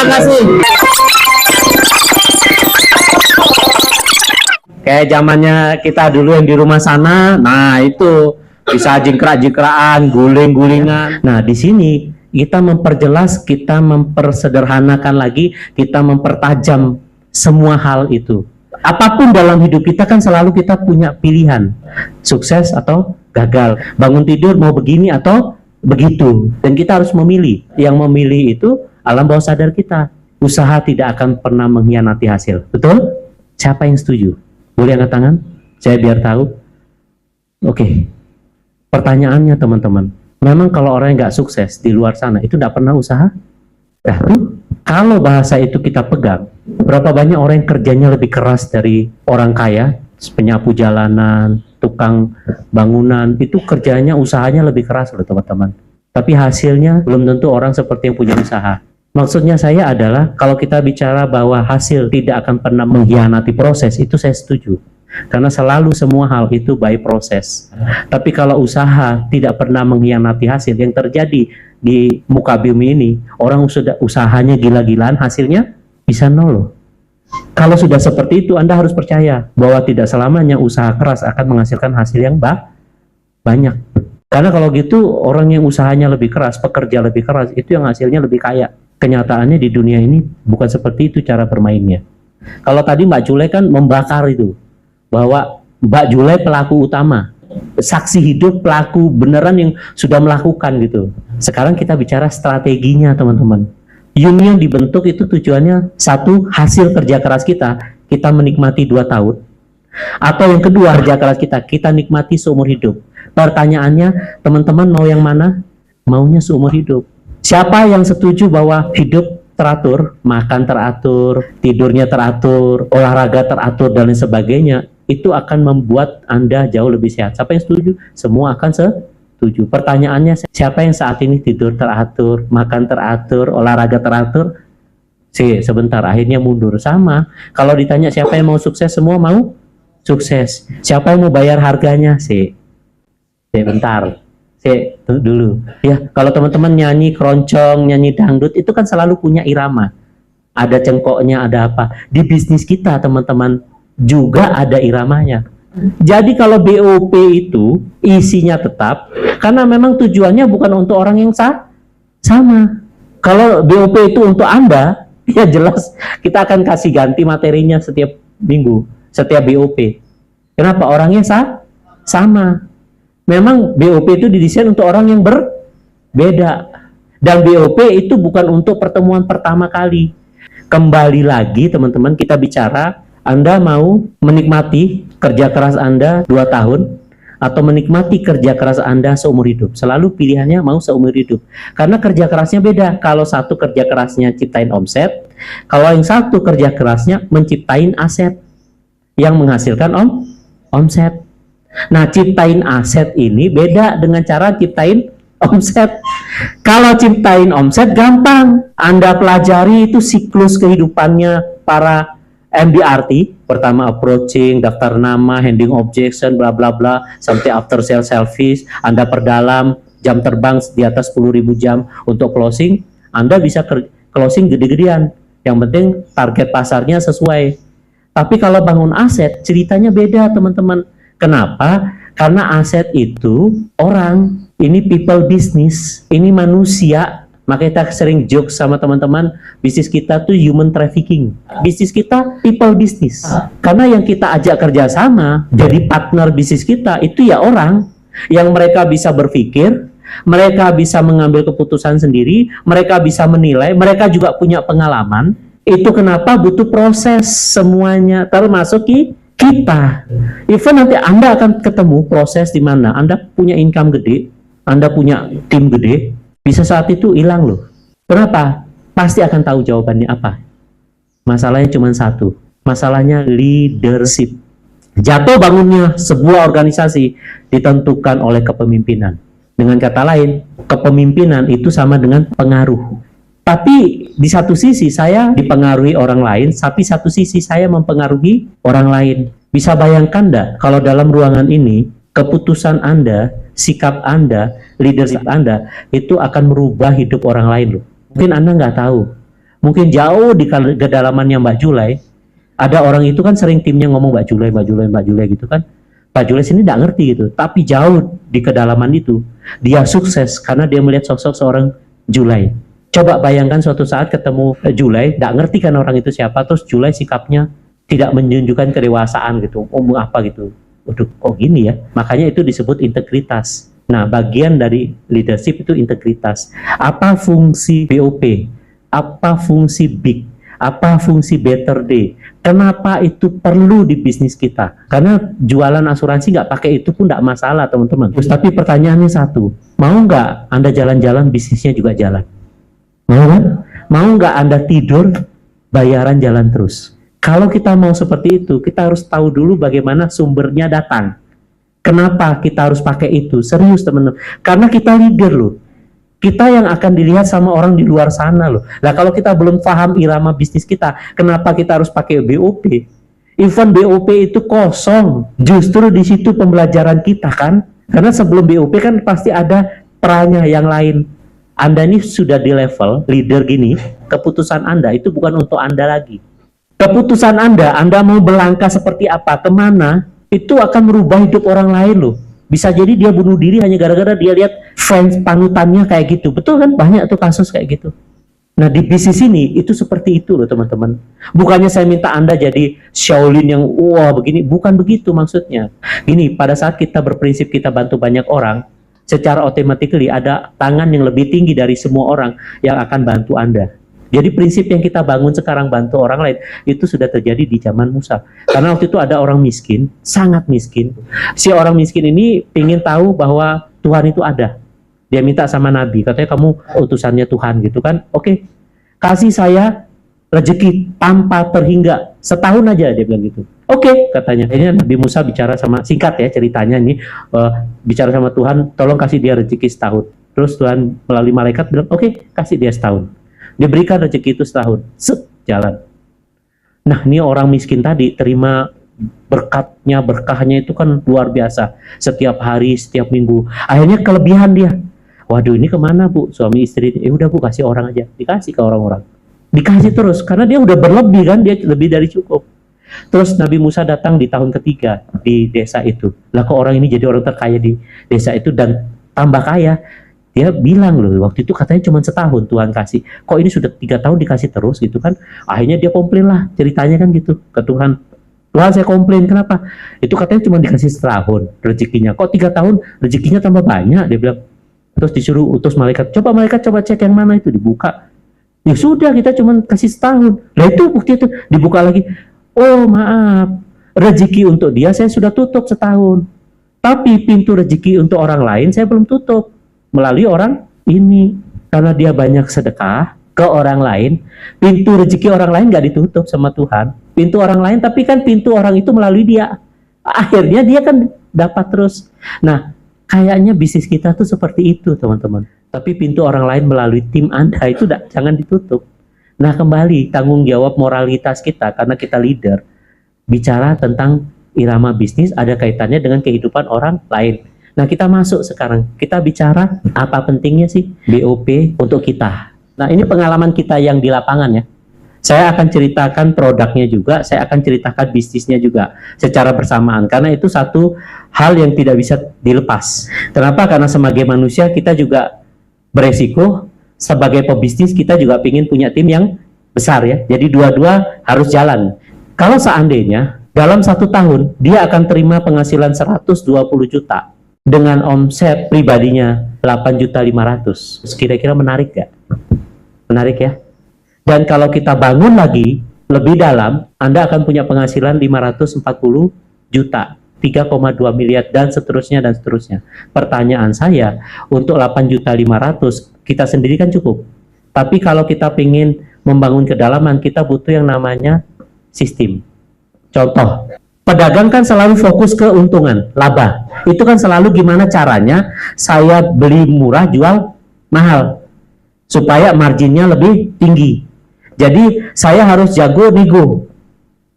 kasih. Kayak zamannya kita dulu yang di rumah sana, nah itu bisa jingkrak-jingkraan, guling-gulingan. Nah di sini kita memperjelas, kita mempersederhanakan lagi, kita mempertajam semua hal itu. Apapun dalam hidup kita kan selalu kita punya pilihan, sukses atau gagal, bangun tidur mau begini atau begitu, dan kita harus memilih. Yang memilih itu alam bawah sadar kita. Usaha tidak akan pernah mengkhianati hasil, betul? Siapa yang setuju? Boleh angkat tangan? Saya biar tahu. Oke. Pertanyaannya teman-teman, memang kalau orang yang nggak sukses di luar sana itu tidak pernah usaha? Nah, kalau bahasa itu kita pegang, berapa banyak orang yang kerjanya lebih keras dari orang kaya, penyapu jalanan, tukang bangunan, itu kerjanya, usahanya lebih keras loh teman-teman. Tapi hasilnya belum tentu orang seperti yang punya usaha. Maksudnya saya adalah, kalau kita bicara bahwa hasil tidak akan pernah mengkhianati proses, itu saya setuju. Karena selalu semua hal itu by proses. Tapi kalau usaha tidak pernah mengkhianati hasil, yang terjadi di muka bumi ini, orang sudah usahanya gila-gilaan, hasilnya bisa nol loh. Kalau sudah seperti itu, Anda harus percaya bahwa tidak selamanya usaha keras akan menghasilkan hasil yang banyak. Karena kalau gitu, orang yang usahanya lebih keras, pekerja lebih keras, itu yang hasilnya lebih kaya. Kenyataannya di dunia ini bukan seperti itu cara bermainnya. Kalau tadi Mbak Jule kan membakar itu, bahwa Mbak Jule pelaku utama, saksi hidup pelaku beneran yang sudah melakukan gitu. Sekarang kita bicara strateginya teman-teman. Union dibentuk itu tujuannya satu, hasil kerja keras kita menikmati 2 tahun. Atau yang kedua, kerja keras kita nikmati seumur hidup. Pertanyaannya, teman-teman mau yang mana? Maunya seumur hidup. Siapa yang setuju bahwa hidup teratur, makan teratur, tidurnya teratur, olahraga teratur, dan lain sebagainya, itu akan membuat Anda jauh lebih sehat. Siapa yang setuju? Semua akan setuju. Pertanyaannya, siapa yang saat ini tidur teratur, makan teratur, olahraga teratur? Sebentar, akhirnya mundur. Sama, kalau ditanya siapa yang mau sukses, semua mau sukses. Siapa yang mau bayar harganya? Bentar. Dulu ya, kalau teman-teman nyanyi keroncong, nyanyi dangdut, itu kan selalu punya irama, ada cengkoknya, ada apa. Di bisnis kita teman-teman juga ada iramanya. Jadi kalau BOP itu isinya tetap, karena memang tujuannya bukan untuk orang yang sama. Kalau BOP itu untuk Anda, ya jelas kita akan kasih ganti materinya setiap minggu, setiap BOP. Kenapa? Orangnya sama. Memang BOP itu didesain untuk orang yang berbeda. Dan BOP itu bukan untuk pertemuan pertama kali. Kembali lagi teman-teman, kita bicara, Anda mau menikmati kerja keras Anda 2 tahun, atau menikmati kerja keras Anda seumur hidup. Selalu pilihannya mau seumur hidup. Karena kerja kerasnya beda. Kalau satu kerja kerasnya ciptain omset, kalau yang satu kerja kerasnya menciptain aset yang menghasilkan omset. Nah, ciptain aset ini beda dengan cara ciptain omset. Kalau ciptain omset gampang. Anda pelajari itu siklus kehidupannya para MDRT. Pertama approaching, daftar nama, handling objection, bla bla bla, sampai after sale service. Anda perdalam, jam terbang di atas 10.000 jam untuk closing. Anda bisa closing gede-gedean. Yang penting target pasarnya sesuai. Tapi kalau bangun aset, ceritanya beda teman-teman. Kenapa? Karena aset itu orang, ini people business, ini manusia. Makanya kita sering joke sama teman-teman, bisnis kita tuh human trafficking. Bisnis kita people business. Karena yang kita ajak kerjasama, jadi partner bisnis kita, itu ya orang yang mereka bisa berpikir, mereka bisa mengambil keputusan sendiri, mereka bisa menilai, mereka juga punya pengalaman. Itu kenapa butuh proses semuanya, termasuk kita. Even nanti Anda akan ketemu proses di mana Anda punya income gede, Anda punya tim gede, bisa saat itu hilang loh. Kenapa? Pasti akan tahu jawabannya apa. Masalahnya cuma satu. Masalahnya leadership. Jatuh bangunnya sebuah organisasi ditentukan oleh kepemimpinan. Dengan kata lain, kepemimpinan itu sama dengan pengaruh. Tapi di satu sisi saya dipengaruhi orang lain, tapi satu sisi saya mempengaruhi orang lain. Bisa bayangkan enggak kalau dalam ruangan ini, keputusan Anda, sikap Anda, leadership Anda, itu akan merubah hidup orang lain loh. Mungkin Anda nggak tahu. mungkin jauh di kedalamannya Mbak Julai, ada orang itu kan sering timnya ngomong Mbak Julai, Mbak Julai, Mbak Julai gitu kan. Mbak Julai sini nggak ngerti gitu, tapi jauh di kedalaman itu dia sukses karena dia melihat sosok seorang Julai. Coba bayangkan suatu saat ketemu Julai, nggak ngerti kan orang itu siapa, terus Julai sikapnya tidak menunjukkan kedewasaan gitu, ngomong apa gitu. Waduh, kok gini ya? Makanya itu disebut integritas. Nah, bagian dari leadership itu integritas. Apa fungsi BOP? Apa fungsi BIG? Apa fungsi Better Day? Kenapa itu perlu di bisnis kita? Karena jualan asuransi nggak pakai itu pun nggak masalah, teman-teman. Terus tapi pertanyaannya satu, mau nggak Anda jalan-jalan bisnisnya juga jalan? Mau kan? Mau nggak Anda tidur, bayaran jalan terus? Kalau kita mau seperti itu, kita harus tahu dulu bagaimana sumbernya datang. Kenapa kita harus pakai itu? Serius, teman-teman. Karena kita leader loh. Kita yang akan dilihat sama orang di luar sana loh. Nah, kalau kita belum paham irama bisnis kita, kenapa kita harus pakai BOP? Even BOP itu kosong. Justru di situ pembelajaran kita kan. Karena sebelum BOP kan pasti ada perannya yang lain. Anda ini sudah di level leader gini, keputusan Anda itu bukan untuk Anda lagi. Keputusan Anda mau melangkah seperti apa, kemana, itu akan merubah hidup orang lain loh. Bisa jadi dia bunuh diri hanya gara-gara dia lihat fans panutannya kayak gitu. Betul kan? Banyak tuh kasus kayak gitu. Nah, di bisnis ini itu seperti itu loh, teman-teman. Bukannya saya minta Anda jadi Shaolin yang wah begini, bukan begitu maksudnya. Gini, pada saat kita berprinsip kita bantu banyak orang, secara automatically ada tangan yang lebih tinggi dari semua orang yang akan bantu Anda. Jadi prinsip yang kita bangun sekarang bantu orang lain itu sudah terjadi di zaman Musa. Karena waktu itu ada orang miskin, sangat miskin. Si orang miskin ini ingin tahu bahwa Tuhan itu ada. Dia minta sama Nabi, katanya kamu utusannya Tuhan gitu kan. Oke, kasih saya rezeki tanpa terhingga setahun aja, dia bilang gitu. Oke, katanya. Ini Nabi Musa bicara sama, singkat ya ceritanya ini, bicara sama Tuhan, tolong kasih dia rezeki setahun. Terus Tuhan melalui malaikat bilang, oke, kasih dia setahun. Diberikan rezeki itu setahun, jalan. Nah, ini orang miskin tadi terima berkatnya, berkahnya itu kan luar biasa. Setiap hari, setiap minggu. Akhirnya kelebihan dia. Waduh, ini kemana Bu? Suami istri, udah Bu, kasih orang aja. Dikasih ke orang-orang. Dikasih terus, karena dia udah berlebih kan, dia lebih dari cukup. Terus Nabi Musa datang di tahun ketiga di desa itu. Lah kok orang ini jadi orang terkaya di desa itu dan tambah kaya. Dia bilang loh, waktu itu katanya cuma setahun Tuhan kasih. Kok ini sudah 3 tahun dikasih terus gitu kan. Akhirnya dia komplain lah, ceritanya kan gitu ke Tuhan. Tuhan, saya komplain, kenapa? Itu katanya cuma dikasih setahun rezekinya. Kok 3 tahun rezekinya tambah banyak, dia bilang. Terus disuruh utus malaikat, coba cek yang mana itu, dibuka. Ya sudah, kita cuma kasih setahun. Lah itu bukti itu, dibuka lagi. Oh maaf, rezeki untuk dia saya sudah tutup setahun. Tapi pintu rezeki untuk orang lain saya belum tutup. Melalui orang ini, karena dia banyak sedekah ke orang lain, pintu rezeki orang lain nggak ditutup sama Tuhan. Pintu orang lain, tapi kan pintu orang itu melalui dia. Akhirnya dia kan dapat terus. Nah, kayaknya bisnis kita tuh seperti itu, teman-teman. Tapi pintu orang lain melalui tim Anda itu jangan ditutup. Nah, kembali tanggung jawab moralitas kita karena kita leader. Bicara tentang irama bisnis ada kaitannya dengan kehidupan orang lain. Nah, kita masuk sekarang. Kita bicara apa pentingnya sih BOP untuk kita. Nah, ini pengalaman kita yang di lapangan ya. Saya akan ceritakan produknya juga, saya akan ceritakan bisnisnya juga secara bersamaan. Karena itu satu hal yang tidak bisa dilepas. Kenapa? Karena sebagai manusia kita juga beresiko. Sebagai pebisnis kita juga ingin punya tim yang besar ya. Jadi dua-dua harus jalan. Kalau seandainya dalam 1 tahun dia akan terima penghasilan 120 juta. Dengan omset pribadinya 8.500.000. Kira-kira menarik gak? Menarik ya? Dan kalau kita bangun lagi lebih dalam, Anda akan punya penghasilan 540 juta, 3,2 miliar dan seterusnya dan seterusnya. Pertanyaan saya, untuk 8.500.000 kita sendiri kan cukup. Tapi kalau kita ingin membangun kedalaman, kita butuh yang namanya sistem. Contoh, pedagang kan selalu fokus ke untungan, laba. Itu kan selalu gimana caranya saya beli murah, jual mahal. Supaya marginnya lebih tinggi. Jadi saya harus jago nego,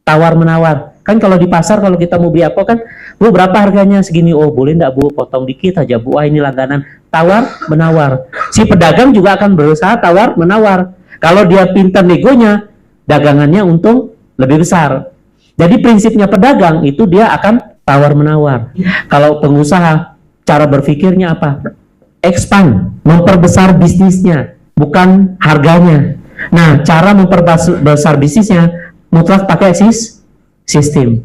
tawar-menawar. Kan kalau di pasar kalau kita mau beli apa kan, Bu berapa harganya segini? Oh boleh enggak Bu, potong dikit aja Bu, ini langganan. Tawar-menawar. Si pedagang juga akan berusaha tawar-menawar. Kalau dia pintar negonya, dagangannya untung lebih besar. Jadi prinsipnya pedagang itu dia akan tawar-menawar. Kalau pengusaha, cara berpikirnya apa? Expand, memperbesar bisnisnya, bukan harganya. Nah, cara memperbesar bisnisnya mutlak pakai sistem.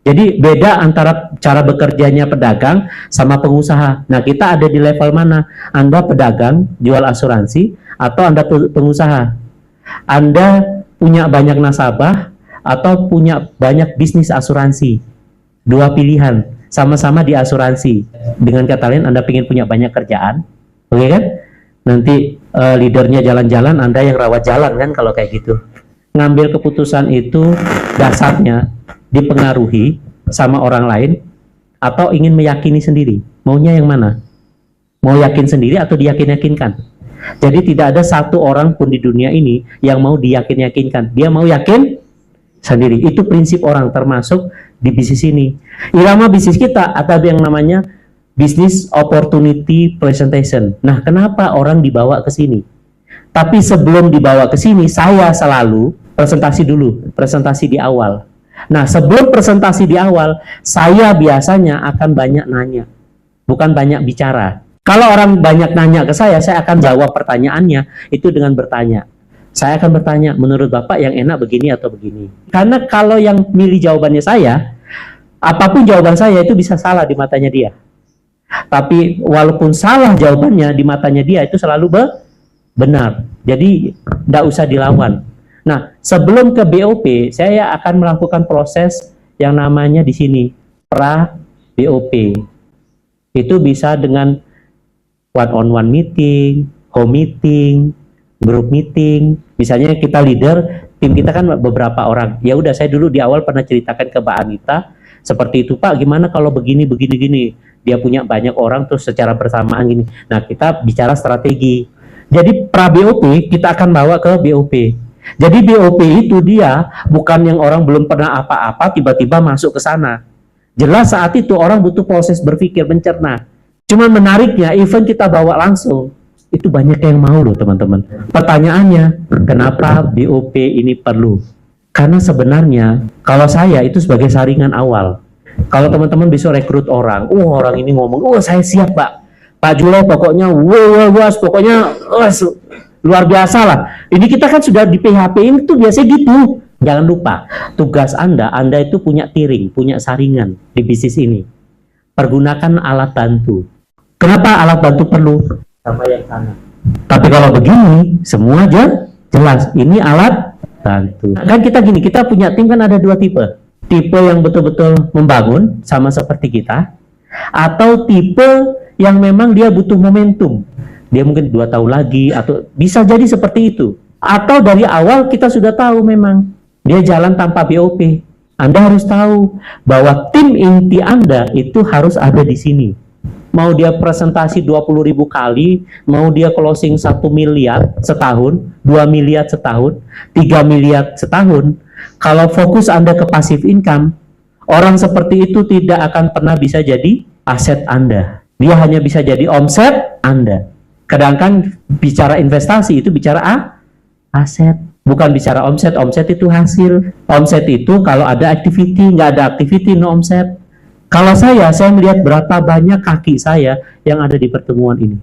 Jadi beda antara cara bekerjanya pedagang sama pengusaha. Nah, kita ada di level mana? Anda pedagang, jual asuransi, atau Anda pengusaha? Anda punya banyak nasabah atau punya banyak bisnis asuransi? Dua pilihan, sama-sama di asuransi. Dengan kata lain, Anda ingin punya banyak kerjaan, oke kan? Nanti leadernya jalan-jalan, Anda yang rawat jalan kan kalau kayak gitu. Ngambil keputusan itu dasarnya dipengaruhi sama orang lain atau ingin meyakini sendiri. Maunya yang mana? Mau yakin sendiri atau diyakin-yakinkan? Jadi tidak ada satu orang pun di dunia ini yang mau diyakin-yakinkan. Dia mau yakin sendiri. Itu prinsip orang, termasuk di bisnis ini. Irama bisnis kita ada yang namanya business opportunity presentation. Nah, kenapa orang dibawa ke sini? Tapi sebelum dibawa ke sini, saya selalu presentasi di awal. Nah, sebelum presentasi di awal, saya biasanya akan banyak nanya, bukan banyak bicara. Kalau orang banyak nanya ke saya akan jawab pertanyaannya itu dengan bertanya. Saya akan bertanya, menurut Bapak yang enak begini atau begini? Karena kalau yang milih jawabannya saya, apapun jawaban saya itu bisa salah di matanya dia. Tapi walaupun salah jawabannya di matanya dia itu selalu benar. Jadi tidak usah dilawan. Nah, sebelum ke BOP, saya akan melakukan proses yang namanya di sini pra-BOP. Itu bisa dengan one-on-one meeting, home meeting, group meeting. Misalnya kita leader, tim kita kan beberapa orang. Ya udah, saya dulu di awal pernah ceritakan ke Mbak Anita seperti itu, Pak. Gimana kalau begini? Dia punya banyak orang terus secara bersamaan gini. Nah, kita bicara strategi. Jadi pra-BOP kita akan bawa ke BOP. Jadi BOP itu dia bukan yang orang belum pernah apa-apa tiba-tiba masuk ke sana. Jelas saat itu orang butuh proses berpikir, mencerna. Cuman menariknya, event kita bawa langsung, itu banyak yang mau loh teman-teman. Pertanyaannya, kenapa BOP ini perlu? Karena sebenarnya kalau saya itu sebagai saringan awal. Kalau teman-teman bisa rekrut orang, orang ini ngomong, saya siap Pak Julo pokoknya, pokoknya luar biasa lah. Ini kita kan sudah di PHP ini tuh biasanya gitu. Jangan lupa, tugas Anda itu punya tiring, punya saringan di bisnis ini. Pergunakan alat bantu. Kenapa alat bantu perlu? Sama yang sana. Tapi kalau begini, semua aja jelas. Ini alat bantu. Kan kita gini, kita punya tim kan ada dua tipe. Tipe yang betul-betul membangun, sama seperti kita. Atau tipe yang memang dia butuh momentum. Dia mungkin 2 tahun lagi, atau bisa jadi seperti itu. Atau dari awal kita sudah tahu memang dia jalan tanpa BOP. Anda harus tahu bahwa tim inti Anda itu harus ada di sini. Mau dia presentasi 20.000 kali, mau dia closing 1 miliar setahun, 2 miliar setahun, 3 miliar setahun. Kalau fokus Anda ke passive income, orang seperti itu tidak akan pernah bisa jadi aset Anda. Dia hanya bisa jadi omset Anda. Sedangkan bicara investasi itu bicara aset, bukan bicara omset. Omset itu hasil. Omset itu kalau ada activity, nggak ada activity no omset. Kalau saya melihat berapa banyak kaki saya yang ada di pertemuan ini.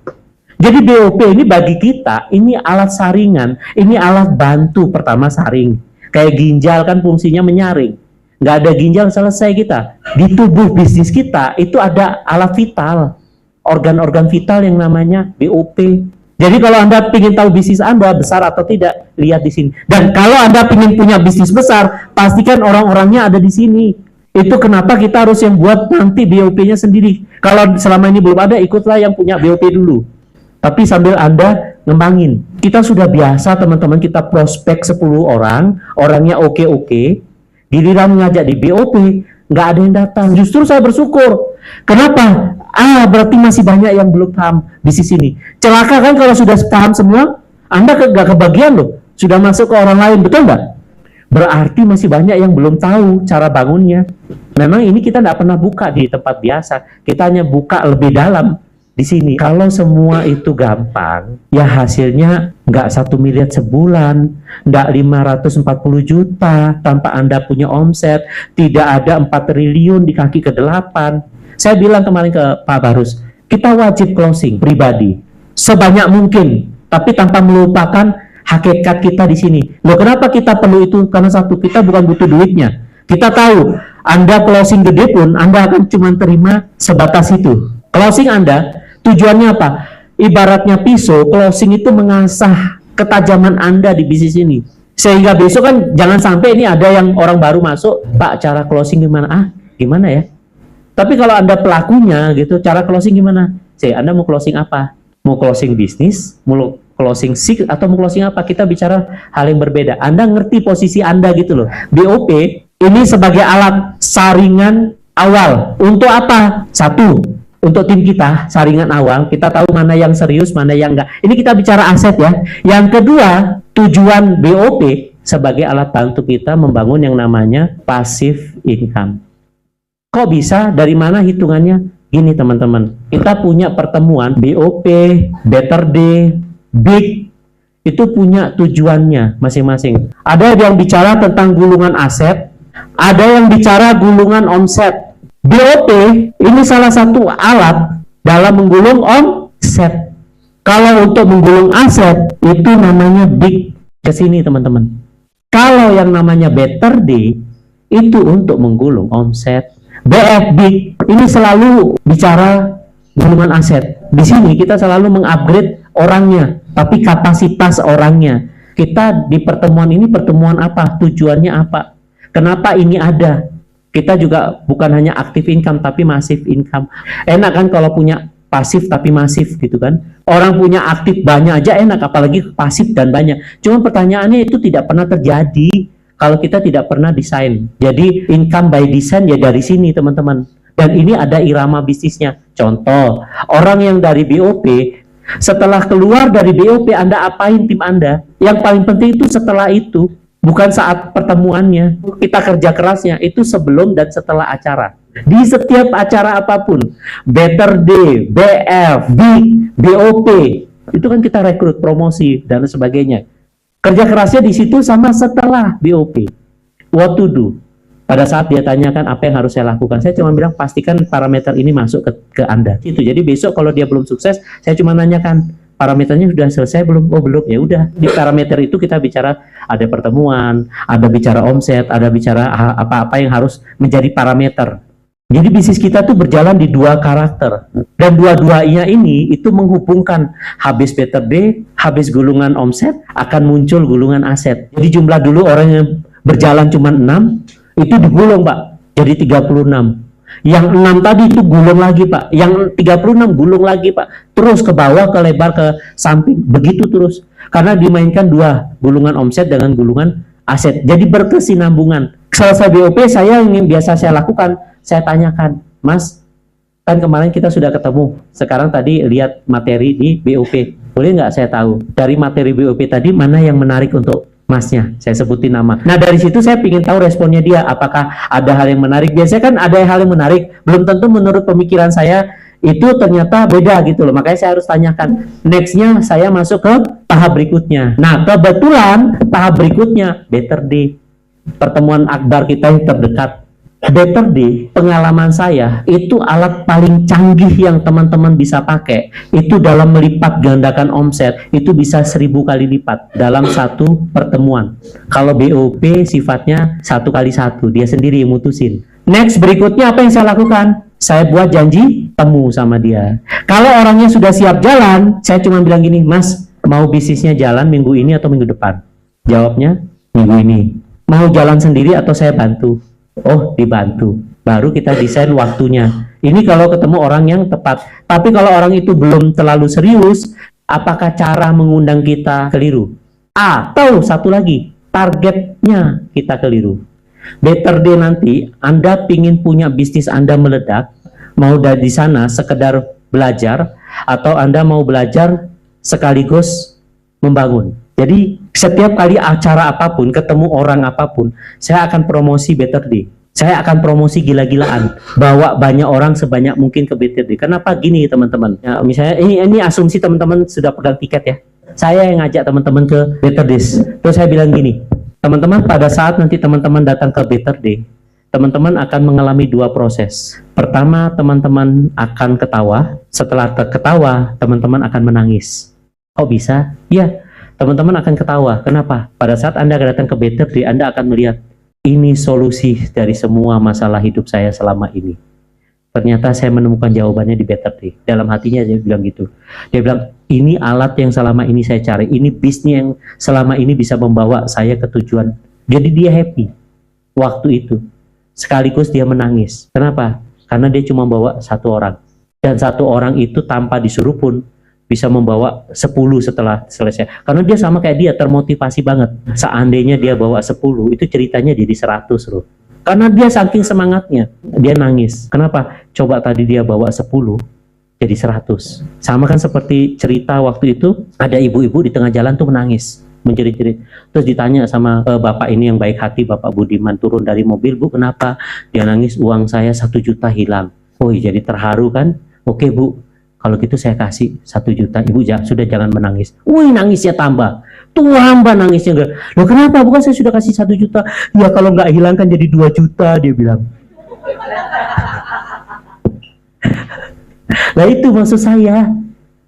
Jadi BOP ini bagi kita, ini alat saringan, ini alat bantu. Pertama saring, kayak ginjal kan fungsinya menyaring. Nggak ada ginjal selesai kita. Di tubuh bisnis kita itu ada alat vital. Organ-organ vital yang namanya BOP. Jadi kalau Anda ingin tahu bisnis Anda besar atau tidak, lihat di sini. Dan kalau Anda ingin punya bisnis besar, pastikan orang-orangnya ada di sini. Itu kenapa kita harus yang buat nanti BOP-nya sendiri. Kalau selama ini belum ada, ikutlah yang punya BOP dulu. Tapi sambil Anda ngembangin. Kita sudah biasa teman-teman, kita prospek 10 orang, orangnya oke-oke. Giliran ngajak di BOP, nggak ada yang datang. Justru saya bersyukur. Kenapa? Berarti masih banyak yang belum paham bisnis ini. Celaka kan kalau sudah paham semua, Anda nggak kebagian loh. Sudah masuk ke orang lain, betul nggak? Berarti masih banyak yang belum tahu cara bangunnya. Memang ini kita nggak pernah buka di tempat biasa. Kita hanya buka lebih dalam. di sini. Kalau semua itu gampang, ya hasilnya nggak 1 miliar sebulan, nggak 540 juta tanpa Anda punya omset, tidak ada 4 triliun di kaki ke-8. Saya bilang kemarin ke Pak Barus, kita wajib closing pribadi sebanyak mungkin, tapi tanpa melupakan hakikat kita di sini. Loh, kenapa kita perlu itu? Karena satu, kita bukan butuh duitnya. Kita tahu, Anda closing gede pun, Anda akan cuma terima sebatas itu. Closing Anda tujuannya apa? Ibaratnya pisau, closing itu mengasah ketajaman Anda di bisnis ini. Sehingga besok kan jangan sampai ini ada yang orang baru masuk, Pak, cara closing gimana? Ah, gimana ya? Tapi kalau Anda pelakunya gitu, cara closing gimana? Anda mau closing apa? Mau closing bisnis, mau closing SIG, atau mau closing apa? Kita bicara hal yang berbeda. Anda ngerti posisi Anda gitu loh. BOP ini sebagai alat saringan awal. Untuk apa? Satu, untuk tim kita, saringan awal, kita tahu mana yang serius, mana yang enggak. Ini kita bicara aset ya. Yang kedua, tujuan BOP sebagai alat bantu kita membangun yang namanya passive income. Kok bisa? Dari mana hitungannya? Gini teman-teman, kita punya pertemuan BOP, Better Day, Big, itu punya tujuannya masing-masing. Ada yang bicara tentang gulungan aset, ada yang bicara gulungan omset. BOP ini salah satu alat dalam menggulung omset. Kalau untuk menggulung aset itu namanya big, kesini teman-teman. Kalau yang namanya Better Day itu untuk menggulung omset. BF big ini selalu bicara gulungan aset. Di sini kita selalu mengupgrade orangnya, tapi kapasitas orangnya. Kita di pertemuan ini pertemuan apa? Tujuannya apa? Kenapa ini ada? Kita juga bukan hanya active income tapi massive income. Enak kan kalau punya pasif tapi masif gitu kan. Orang punya aktif banyak aja enak, apalagi pasif dan banyak. Cuma pertanyaannya itu tidak pernah terjadi kalau kita tidak pernah desain. Jadi income by design ya dari sini teman-teman. Dan ini ada irama bisnisnya. Contoh, orang yang dari BOP, setelah keluar dari BOP Anda apain tim Anda? Yang paling penting itu setelah itu. Bukan saat pertemuannya, kita kerja kerasnya itu sebelum dan setelah acara. Di setiap acara apapun, Better Day, BF, Big, BOP, itu kan kita rekrut, promosi dan sebagainya. Kerja kerasnya di situ sama setelah BOP. What to do? Pada saat dia tanyakan apa yang harus saya lakukan, saya cuma bilang pastikan parameter ini masuk ke Anda. Itu. Jadi besok kalau dia belum sukses, saya cuma nanyakan parameternya sudah selesai belum? Oh belum, ya udah. Di parameter itu kita bicara ada pertemuan, ada bicara omset, ada bicara apa-apa yang harus menjadi parameter. Jadi bisnis kita tuh berjalan di dua karakter dan dua-duanya ini itu menghubungkan habis Better Day, habis gulungan omset akan muncul gulungan aset. Jadi jumlah dulu orang yang berjalan cuma 6 itu digulung Pak jadi 36. Yang 6 tadi itu gulung lagi Pak, yang 36 gulung lagi Pak, terus ke bawah, ke lebar, ke samping, begitu terus. Karena dimainkan dua, gulungan omset dengan gulungan aset. Jadi berkesinambungan. Selesai BOP saya yang biasa saya lakukan, saya tanyakan, Mas, kan kemarin kita sudah ketemu, sekarang tadi lihat materi di BOP, boleh nggak saya tahu, dari materi BOP tadi mana yang menarik untuk Masnya, saya sebutin nama. Nah dari situ saya ingin tahu responnya dia, apakah ada hal yang menarik. Biasanya kan ada hal yang menarik, belum tentu menurut pemikiran saya itu ternyata beda gitu loh. Makanya saya harus tanyakan. Nextnya saya masuk ke tahap berikutnya. Nah kebetulan tahap berikutnya Better Day, pertemuan akbar kita yang terdekat. Better Day, pengalaman saya itu alat paling canggih yang teman-teman bisa pakai itu dalam melipat gandakan omset itu bisa 1000 kali lipat dalam satu pertemuan. Kalau BOP sifatnya 1x1, dia sendiri yang mutusin. Next berikutnya apa yang saya lakukan? Saya buat janji temu sama dia. Kalau orangnya sudah siap jalan, saya cuma bilang gini, Mas, mau bisnisnya jalan minggu ini atau minggu depan? Jawabnya minggu ini. Mau jalan sendiri atau saya bantu? Oh, dibantu. Baru kita desain waktunya. Ini kalau ketemu orang yang tepat. Tapi kalau orang itu belum terlalu serius, apakah cara mengundang kita keliru? Atau satu lagi, targetnya kita keliru. Better Day nanti, Anda pingin punya bisnis Anda meledak, mau dari sana sekedar belajar, atau Anda mau belajar sekaligus membangun. Jadi setiap kali acara apapun, ketemu orang apapun, saya akan promosi Better Day. Saya akan promosi gila-gilaan, bawa banyak orang sebanyak mungkin ke BTD. Kenapa gini teman-teman? Ya, misalnya ini asumsi teman-teman sudah pegang tiket ya. Saya yang ngajak teman-teman ke BTD. Terus saya bilang gini, teman-teman pada saat nanti teman-teman datang ke BTD, teman-teman akan mengalami dua proses. Pertama, teman-teman akan ketawa. Setelah ketawa, teman-teman akan menangis. Oh bisa? Ya, teman-teman akan ketawa. Kenapa? Pada saat Anda datang ke BTD, Anda akan melihat, ini solusi dari semua masalah hidup saya selama ini. Ternyata saya menemukan jawabannya di Better Day. Dalam hatinya dia bilang gitu. Dia bilang, ini alat yang selama ini saya cari. Ini bisnis yang selama ini bisa membawa saya ke tujuan. Jadi dia happy waktu itu. Sekaligus dia menangis. Kenapa? Karena dia cuma bawa satu orang. Dan satu orang itu tanpa disuruh pun bisa membawa 10 setelah selesai. Karena dia sama kayak dia, termotivasi banget. Seandainya dia bawa 10, itu ceritanya jadi 100 loh. Karena dia saking semangatnya, dia nangis. Kenapa? Coba tadi dia bawa 10, jadi 100. Sama kan seperti cerita waktu itu, ada ibu-ibu di tengah jalan tuh menangis, menjerit-jerit. Terus ditanya sama bapak ini yang baik hati, Bapak Budiman, turun dari mobil, Bu kenapa? Dia nangis, uang saya 1 juta hilang. Oh jadi terharu kan? Oke Bu, kalau gitu saya kasih 1 juta. Ibu sudah jangan menangis. Wih nangisnya tambah. Tuh hamba nangisnya. Loh kenapa? Bukan saya sudah kasih 1 juta. Ya kalau nggak hilang kan jadi 2 juta dia bilang. Nah itu maksud saya.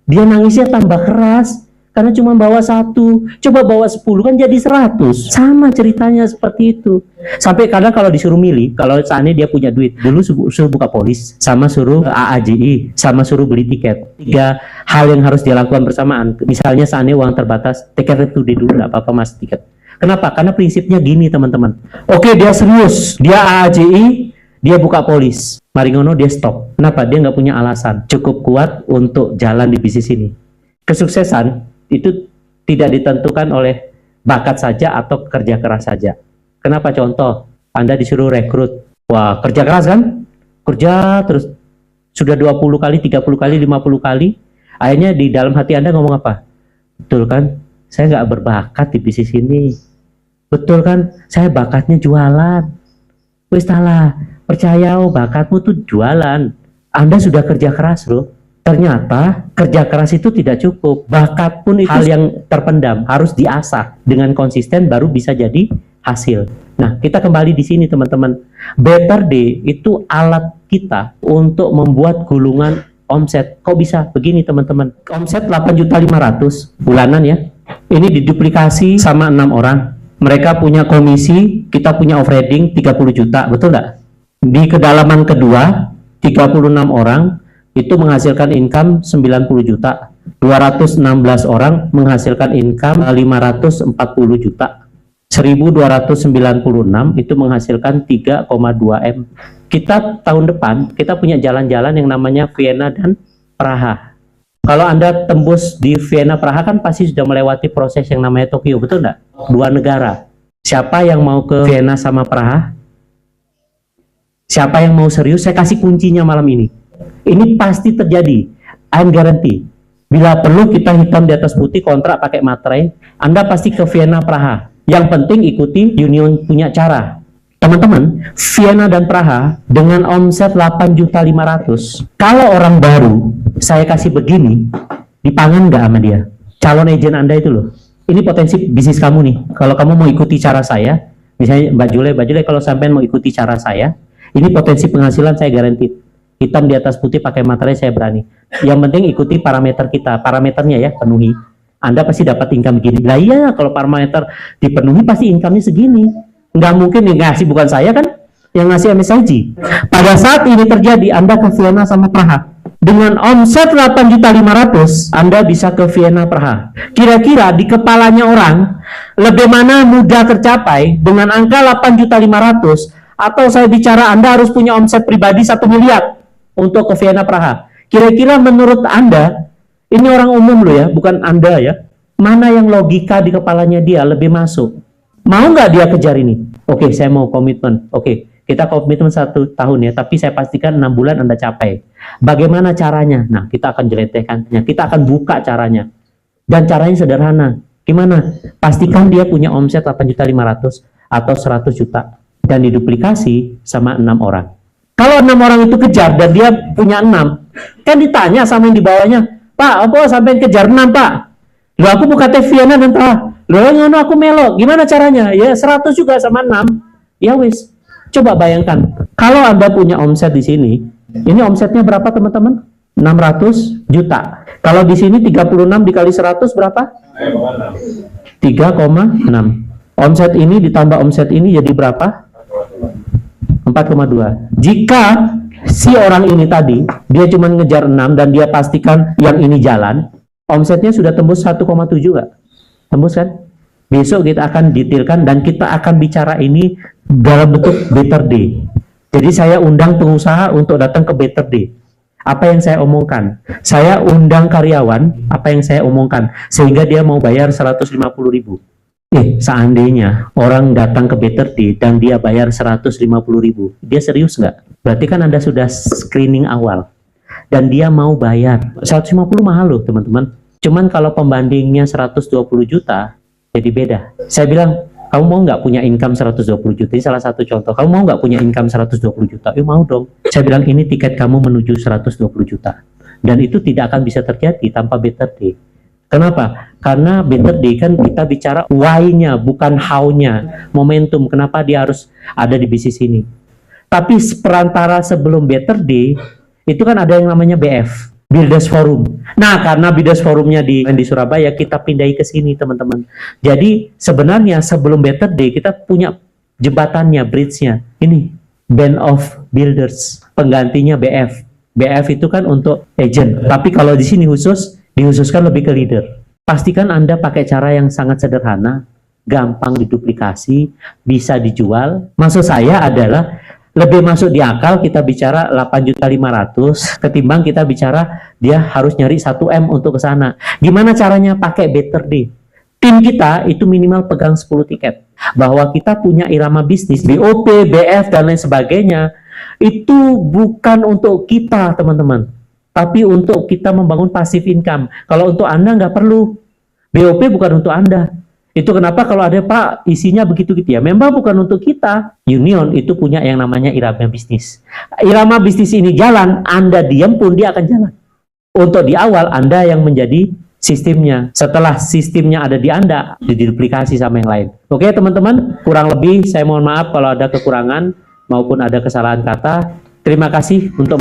Dia nangisnya tambah keras. Karena cuma bawa 1. Coba bawa 10 kan jadi 100. Sama ceritanya seperti itu. Sampai kadang kalau disuruh milih, kalau seandainya dia punya duit, dulu suruh buka polis, sama suruh AAJI, sama suruh beli tiket. 3 hal yang harus dia lakukan bersamaan. Misalnya seandainya uang terbatas, tiket itu dulu, nggak apa-apa mas tiket. Kenapa? Karena prinsipnya gini teman-teman. Oke dia serius, dia AAJI, dia buka polis. Maringono dia stop. Kenapa? Dia nggak punya alasan cukup kuat untuk jalan di bisnis ini. Kesuksesan itu tidak ditentukan oleh bakat saja atau kerja keras saja. Kenapa? Contoh, Anda disuruh rekrut. Wah, kerja keras kan? Kerja terus. Sudah 20 kali, 30 kali, 50 kali. Akhirnya di dalam hati Anda ngomong apa? Betul kan? Saya nggak berbakat di bisnis ini. Betul kan? Saya bakatnya jualan. Wis salah. Percaya, bakatmu tuh jualan. Anda sudah kerja keras loh. Ternyata kerja keras itu tidak cukup. Bakat pun itu hal yang terpendam, harus diasah dengan konsisten baru bisa jadi hasil. Nah, kita kembali di sini teman-teman. Better Day itu alat kita untuk membuat gulungan omset. Kok bisa begini teman-teman? Omset 8.500.000 bulanan ya. Ini diduplikasi sama 6 orang. Mereka punya komisi, kita punya offering 30 juta, betul nggak? Di kedalaman kedua, 36 orang itu menghasilkan income 90 juta. 216 orang menghasilkan income 540 juta. 1296 itu menghasilkan 3,2 M. Kita tahun depan, kita punya jalan-jalan yang namanya Vienna dan Praha. Kalau Anda tembus di Vienna, Praha kan pasti sudah melewati proses yang namanya Tokyo, betul nggak? 2 negara. Siapa yang mau ke Vienna sama Praha? Siapa yang mau serius? Saya kasih kuncinya malam ini. Ini pasti terjadi, I'm guarantee. Bila perlu kita hitam di atas putih, kontrak pakai materai, Anda pasti ke Vienna, Praha. Yang penting ikuti Union punya cara. Teman-teman, Vienna dan Praha dengan omset 8.500.000. Kalau orang baru, saya kasih begini, dipangan nggak sama dia? Calon agent Anda itu loh. Ini potensi bisnis kamu nih. Kalau kamu mau ikuti cara saya, misalnya Mbak Jule kalau sampai mau ikuti cara saya, ini potensi penghasilan saya garanti. Hitam di atas putih pakai materai saya berani. Yang penting ikuti parameter kita, parameternya ya penuhi. Anda pasti dapat income begini. Lah iya, kalau parameter dipenuhi pasti income-nya segini. Nggak mungkin yang ngasih bukan saya kan, yang ngasih MSIG. Pada saat ini terjadi, Anda ke Vienna sama Praha. Dengan omset 8.500.000, Anda bisa ke Vienna, Praha. Kira-kira di kepalanya orang, lebih mana mudah tercapai dengan angka 8.500.000 atau saya bicara Anda harus punya omset pribadi 1 miliar untuk ke Vienna, Praha. Kira-kira menurut Anda, ini orang umum loh ya, bukan Anda ya, mana yang logika di kepalanya dia lebih masuk? Mau nggak dia kejar ini? Oke, saya mau komitmen. Oke, kita komitmen 1 tahun ya, tapi saya pastikan 6 bulan Anda capai. Bagaimana caranya? Nah, kita akan jeletehkannya, kita akan buka caranya. Dan caranya sederhana. Gimana? Pastikan dia punya omset 8.500.000 atau 100 juta. dan diduplikasi sama 6 orang. Kalau 6 orang itu kejar dan dia punya 6, kan ditanya sama yang di bawahnya, Pak, apa sampai kejar 6, Pak? Loh, aku buka TV-nya nanti. Loh, ngono aku melo. Gimana caranya? Ya 100 juga sama 6. Ya wis. Coba bayangkan, kalau Anda punya omset di sini, ini omsetnya berapa teman-teman? 600 juta. Kalau di sini 36 dikali 100 berapa? 3,6. Omset ini ditambah omset ini jadi berapa? 4,2. Jika si orang ini tadi, dia cuma ngejar 6 dan dia pastikan yang ini jalan, omsetnya sudah tembus 1,7 nggak? Tembus kan? Besok kita akan detailkan dan kita akan bicara ini dalam bentuk Better Day. Jadi saya undang pengusaha untuk datang ke Better Day. Apa yang saya omongkan? Saya undang karyawan, apa yang saya omongkan? Sehingga dia mau bayar 150.000. Seandainya orang datang ke Better Day dan dia bayar 150.000, dia serius nggak? Berarti kan Anda sudah screening awal. Dan dia mau bayar. 150 mahal loh teman-teman. Cuman kalau pembandingnya 120 juta, jadi beda. Saya bilang, kamu mau nggak punya income 120 juta? Ini salah satu contoh. Kamu mau nggak punya income 120 juta? Mau dong. Saya bilang, ini tiket kamu menuju 120 juta. Dan itu tidak akan bisa terjadi tanpa Better Day. Kenapa? Karena Better Day kan kita bicara why-nya, bukan how-nya. Momentum, kenapa dia harus ada di bisnis ini. Tapi perantara sebelum Better Day, itu kan ada yang namanya BF, Builders Forum. Nah, karena Builders Forumnya di Surabaya, kita pindahi ke sini, teman-teman. Jadi, sebenarnya sebelum Better Day, kita punya jembatannya, bridge-nya. Ini, Band of Builders, penggantinya BF. BF itu kan untuk agent. Tapi kalau di sini dihususkan lebih ke leader. Pastikan Anda pakai cara yang sangat sederhana, gampang diduplikasi, bisa dijual. Maksud saya adalah lebih masuk di akal kita bicara 8.500.000 ketimbang kita bicara dia harus nyari 1M untuk ke sana. Gimana caranya? Pakai Better Day. Tim kita itu minimal pegang 10 tiket. Bahwa kita punya irama bisnis, BOP, BF, dan lain sebagainya, itu bukan untuk kita, teman-teman. Tapi untuk kita membangun passive income. Kalau untuk Anda nggak perlu. BOP bukan untuk Anda. Itu kenapa kalau ada, Pak, isinya begitu-gitu ya. Memang bukan untuk kita. Union itu punya yang namanya irama bisnis. Irama bisnis ini jalan, Anda diam pun dia akan jalan. Untuk di awal, Anda yang menjadi sistemnya. Setelah sistemnya ada di Anda, diduplikasi sama yang lain. Oke, teman-teman, kurang lebih saya mohon maaf kalau ada kekurangan maupun ada kesalahan kata. Terima kasih untuk